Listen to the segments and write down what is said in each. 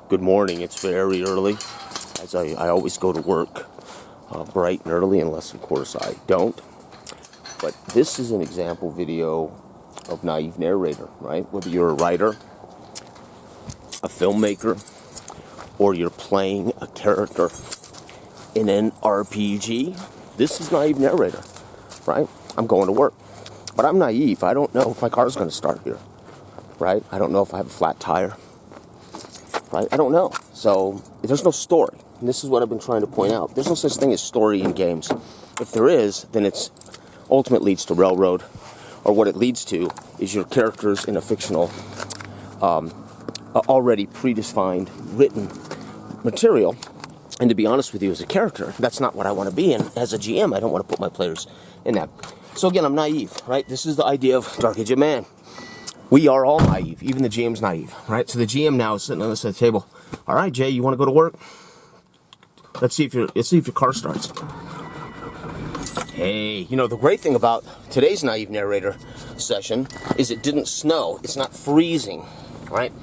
Good morning. It's very early, as I always go to work bright and early, unless, of course, I don't. But this is an example video of Naïve Narrator, right? Whether you're a writer, a filmmaker, or you're playing a character in an RPG, this is Naïve Narrator, right? I'm going to work. But I'm naive. I don't know if my car's going to start here, right? I don't know if I have a flat tire. Right? I don't know. So there's no story. And this is what I've been trying to point out. There's no such thing as story in games. If there is, then it's ultimately leads to railroad, or what it leads to is your characters in a fictional, already predefined, written material. And to be honest with you, as a character, that's not what I want to be in. As a GM, I don't want to put my players in that. So again, I'm naive, right? This is the idea of Dark Age of Man. We are all naive. Even the GM's naive, right? So the GM now is sitting on this side of the table. All right, Jay, you want to go to work? Let's see if your car starts. Hey, you know, the great thing about today's Naïve Narrator session is it didn't snow. It's not freezing, right?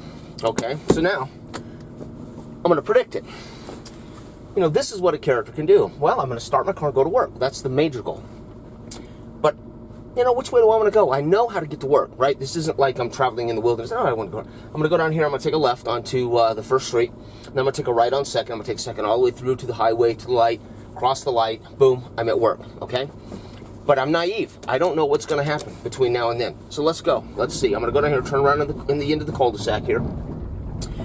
Okay, so now I'm going to predict it. You know, this is what a character can do. Well, I'm going to start my car and go to work. That's the major goal. But you know, which way do I want to go? I know how to get to work, right? This isn't like I'm traveling in the wilderness. Oh, I want to go. I'm going to go down here. I'm going to take a left onto the first street. Then I'm going to take a right on second. I'm going to take second all the way through to the highway, to the light, cross the light, boom, I'm at work, okay? But I'm naive. I don't know what's going to happen between now and then. So let's go. Let's see. I'm going to go down here, turn around in the end of the cul-de-sac here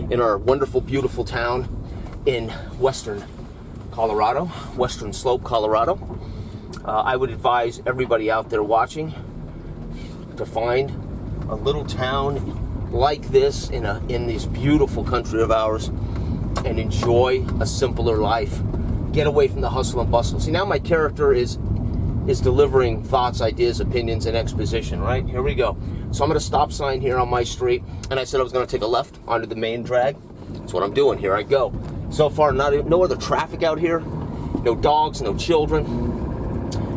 in our wonderful, beautiful town in western Colorado, Western Slope, Colorado. I would advise everybody out there watching to find a little town like this in this beautiful country of ours and enjoy a simpler life. Get away from the hustle and bustle. See, now my character is delivering thoughts, ideas, opinions, and exposition, right? Here we go. So I'm at a stop sign here on my street, and I said I was going to take a left onto the main drag. That's what I'm doing. Here I go. So far, no other traffic out here. No dogs, no children.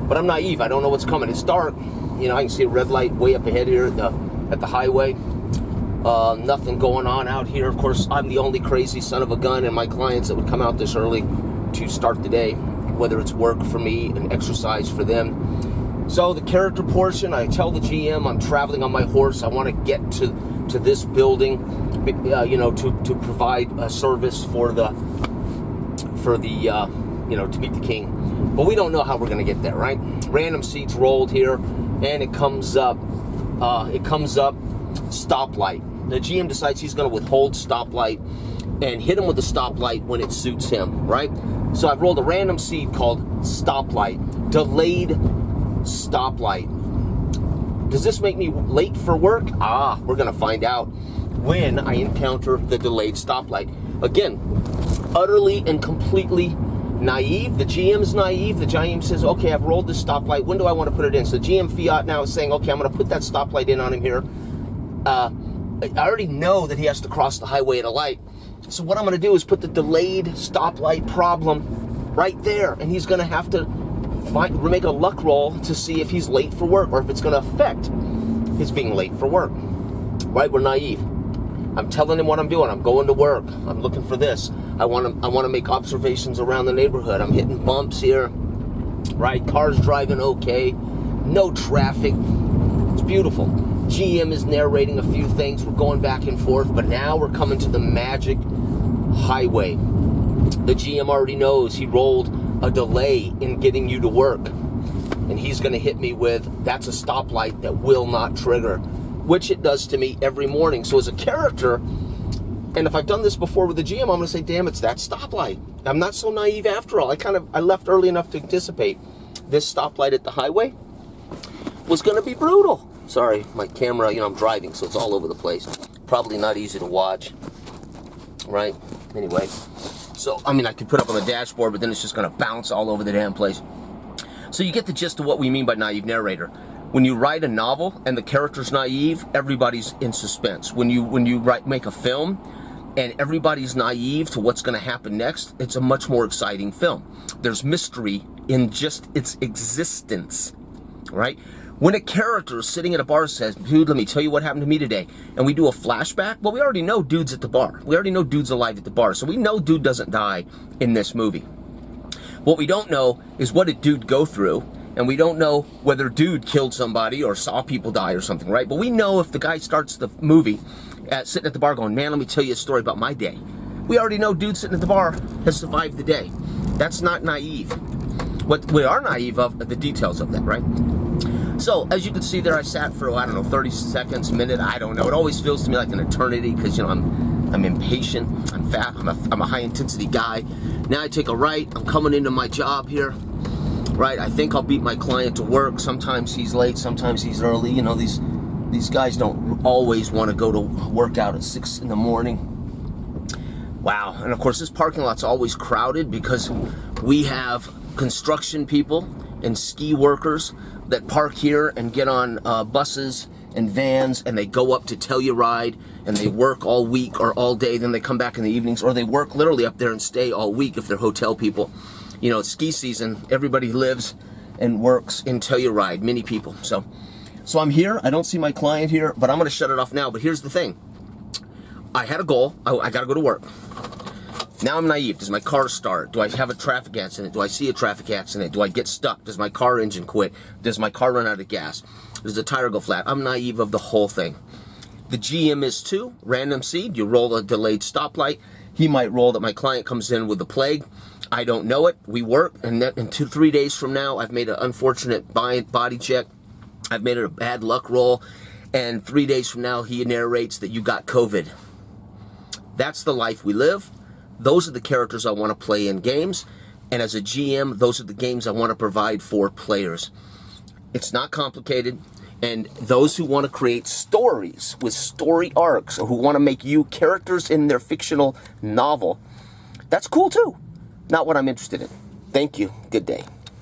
But I'm naive. I don't know what's coming. It's dark. You know, I can see a red light way up ahead here at the highway. Nothing going on out here. Of course, I'm the only crazy son of a gun and my clients that would come out this early to start the day, whether it's work for me and exercise for them. So the character portion, I tell the GM I'm traveling on my horse. I want to get to this building, you know, to provide a service for the you know, to meet the king. But we don't know how we're going to get there, right? Random seats rolled here, and it comes up stoplight. The GM decides he's going to withhold stoplight and hit him with the stoplight when it suits him, right? So I've rolled a random seed called stoplight, delayed stoplight. Does this make me late for work? We're going to find out when I encounter the delayed stoplight. Again, utterly and completely naive. The GM's naive. The GM says, okay, I've rolled this stoplight. When do I want to put it in? So the GM Fiat now is saying, okay, I'm going to put that stoplight in on him here. I already know that he has to cross the highway at a light. So what I'm going to do is put the delayed stoplight problem right there. And he's going to have to make a luck roll to see if he's late for work or if it's going to affect his being late for work. Right? We're naive. I'm telling him what I'm doing. I'm going to work. I'm looking for this. I want to make observations around the neighborhood. I'm hitting bumps here. Right? Cars driving okay. No traffic. It's beautiful. GM is narrating a few things. We're going back and forth. But now we're coming to the magic highway. The GM already knows he rolled a delay in getting you to work. And he's going to hit me with, that's a stoplight that will not trigger. Which it does to me every morning. So as a character, and if I've done this before with the GM, I'm going to say, damn, it's that stoplight. I'm not so naive after all. I left early enough to anticipate this stoplight at the highway was going to be brutal. Sorry, my camera, you know, I'm driving, so it's all over the place. Probably not easy to watch, right? Anyway, so, I mean, I could put up on the dashboard, but then it's just going to bounce all over the damn place. So you get the gist of what we mean by Naïve Narrator. When you write a novel and the character's naive, everybody's in suspense. When you make a film and everybody's naive to what's going to happen next, it's a much more exciting film. There's mystery in just its existence, right? When a character is sitting at a bar says, dude, let me tell you what happened to me today, and we do a flashback, well, we already know dude's at the bar. We already know dude's alive at the bar, so we know dude doesn't die in this movie. What we don't know is what did dude go through, and we don't know whether dude killed somebody or saw people die or something, right? But we know if the guy starts the movie sitting at the bar going, man, let me tell you a story about my day. We already know dude sitting at the bar has survived the day. That's not naive. What we are naive of are the details of that, right? So, as you can see there, I sat for, I don't know, 30 seconds, a minute, I don't know. It always feels to me like an eternity because, you know, I'm impatient, I'm fat, I'm a high-intensity guy. Now I take a right, I'm coming into my job here, right? I think I'll beat my client to work. Sometimes he's late, sometimes he's early. You know, these guys don't always want to go to work out at 6 in the morning. Wow, and of course this parking lot's always crowded because we have construction people and ski workers that park here and get on buses and vans, and they go up to Telluride and they work all week or all day, then they come back in the evenings, or they work literally up there and stay all week if they're hotel people. You know, it's ski season, everybody lives and works in Telluride, many people. So I'm here, I don't see my client here, but I'm gonna shut it off now. But here's the thing, I had a goal, I gotta go to work. Now I'm naive. Does my car start? Do I have a traffic accident? Do I see a traffic accident? Do I get stuck? Does my car engine quit? Does my car run out of gas? Does the tire go flat? I'm naive of the whole thing. The GM is too. Random seed. You roll a delayed stoplight. He might roll that my client comes in with the plague. I don't know it. We work, and in 2-3 days from now, I've made an unfortunate body check. I've made it a bad luck roll, and 3 days from now, he narrates that you got COVID. That's the life we live. Those are the characters I want to play in games, and as a GM, those are the games I want to provide for players. It's not complicated, and those who want to create stories with story arcs, or who want to make you characters in their fictional novel, that's cool too. Not what I'm interested in. Thank you. Good day.